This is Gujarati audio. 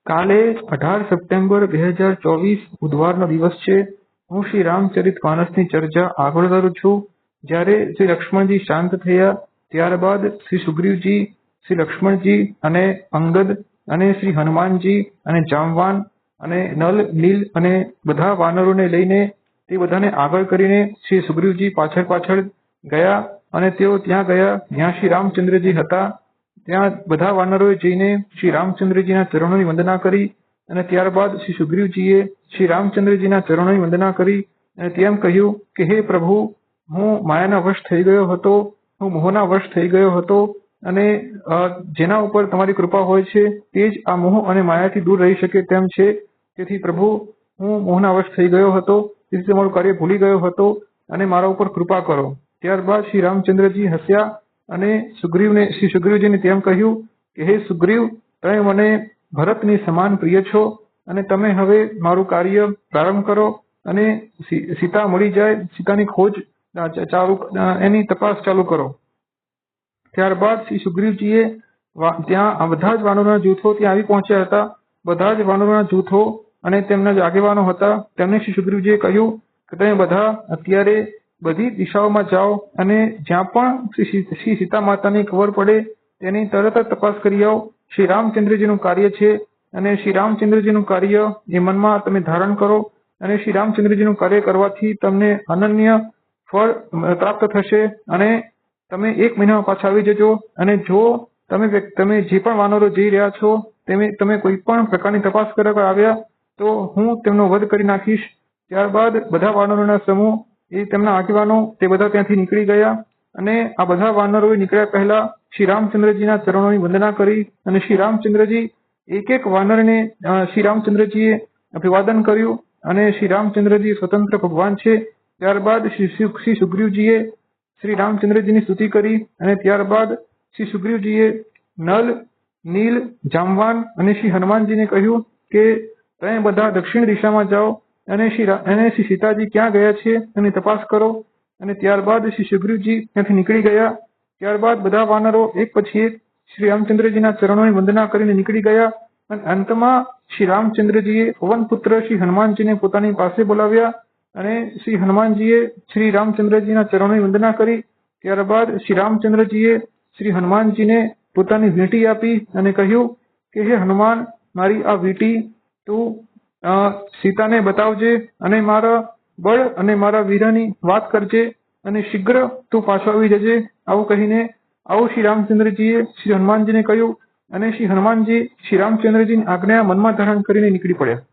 કાલે 18 સપ્ટેમ્બર 2024 બુધવારનો દિવસ છે. હું શ્રી રામચરિતમાનસની ચર્ચા આગળ કરું છું. જ્યારે શ્રી લક્ષ્મણજી શાંત થયા ત્યારબાદ શ્રી સુગ્રીવજી, શ્રી લક્ષ્મણજી અને અંગદ અને શ્રી હનુમાનજી અને જામવાન અને નલ, નીલ અને બધા વાનરોને લઈને તે બધાને આગળ કરીને શ્રી સુગ્રીવજી પાછળ પાછળ ગયા અને તેઓ ત્યાં ગયા જ્યાં શ્રી રામચંદ્રજી હતા. ત્યાં બધા વાનરોએ જઈને શ્રી રામચંદ્રજીના ચરણોની વંદના કરી અને ત્યારબાદ શ્રી સુગ્રીવજીએ શ્રી રામચંદ્રજીના ચરણોની વંદના કરી અને તેમ કહ્યું કે હે પ્રભુ, હું માયાના વશ થઈ ગયો હતો, હું મોહના વશ થઈ ગયો હતો અને જેના ઉપર તમારી કૃપા હોય છે તે જ આ મોહ અને માયાથી દૂર રહી શકે તેમ છે. તેથી પ્રભુ, હું મોહના વશ થઈ ગયો હતો, તેથી તમારું કાર્ય ભૂલી ગયો હતો અને મારા ઉપર કૃપા કરો. ત્યારબાદ શ્રી રામચંદ્રજી હસ્યા અને શ્રી સુગ્રીવજીને તેમ કહ્યું કે હે સુગ્રીવ, તમે મને ભરતની સમાન પ્રિય છો અને તમે હવે મારું કાર્ય પ્રારંભ કરો અને સીતા મળી જાય, સીતાની ખોજ એની તપાસ ચાલુ કરો. ત્યારબાદ શ્રી સુગ્રીવજીએ ત્યાં બધા જ વાનરોના જૂથો ત્યાં આવી પહોંચ્યા હતા. બધા જ વાનરોના જૂથો અને તેમના જે આગેવાનો હતા તેમને શ્રી સુગ્રીવજીએ કહ્યું કે તમે બધા અત્યારે બધી દિશાઓમાં જાઓ અને જ્યાં પણ શ્રી સીતા માતાની ખબર પડે તેની તરત જ તપાસ કરી આવો. શ્રી રામચંદ્રજીનું કાર્ય છે અને શ્રી રામચંદ્રજીનું કાર્ય એ મનમાં તમે ધારણ કરો અને શ્રી રામચંદ્રજીનું કાર્ય કરવાથી તમને અનન્ય ફળ પ્રાપ્ત થશે અને તમે 1 મહિનામાં પાછા આવી જજો. અને જો તમે જે પણ વાનરો જઈ રહ્યા છો તમે કોઈ પણ પ્રકારની તપાસ કરવા આવ્યા તો હું તેમનો વધ કરી નાખીશ. ત્યારબાદ બધા વાનરોના સમૂહ એ તેમના આગેવાનો તે બધા ત્યાંથી નીકળી ગયા અને આ બધા વાનરોએ નીકળ્યા પહેલા શ્રી રામચંદ્રજીના ચરણોની વંદના કરી અને શ્રી રામચંદ્રજી એક વાનરને શ્રી રામચંદ્રજીએ અભિવાદન કર્યું અને શ્રી રામચંદ્રજી સ્વતંત્ર ભગવાન છે. ત્યારબાદ શ્રી સુગ્રીવજીએ શ્રી રામચંદ્રજીની સ્તુતિ કરી અને ત્યારબાદ શ્રી સુગ્રીવજીએ નલ, નીલ, જામવાન અને શ્રી હનુમાનજીને કહ્યું કે તમે બધા દક્ષિણ દિશામાં જાઓ અને શ્રી સીતાજી ક્યાં ગયા છે એની તપાસ કરો. અને ત્યારબાદ શ્રી સુગ્રીવજી ત્યાંથી નીકળી ગયા. ત્યારબાદ બધા વાનરો એક પછી એક શ્રી રામચંદ્રજીના ચરણોની વંદના કરીને નીકળી ગયા અને અંતમાં શ્રી રામચંદ્રજીએ પવનપુત્ર શ્રી હનુમાનજીને પોતાની પાસે બોલાવ્યા અને શ્રી હનુમાનજીએ શ્રી રામચંદ્રજીના ચરણોની વંદના કરી. ત્યારબાદ શ્રી રામચંદ્રજીએ શ્રી હનુમાનજીને પોતાની વીંટી આપી અને કહ્યું કે હે હનુમાન, મારી આ વીંટી તું સીતાને બતાવજે અને મારા બળ અને મારા વીરની વાત કરજે અને શીઘ્ર તું પાછો આવી જજે. આવું કહીને આવું શ્રી રામચંદ્રજીએ શ્રી હનુમાનજીને કહ્યું અને શ્રી હનુમાનજી શ્રી રામચંદ્રજીની આજ્ઞા મનમાં ધારણ કરીને નીકળી પડ્યા.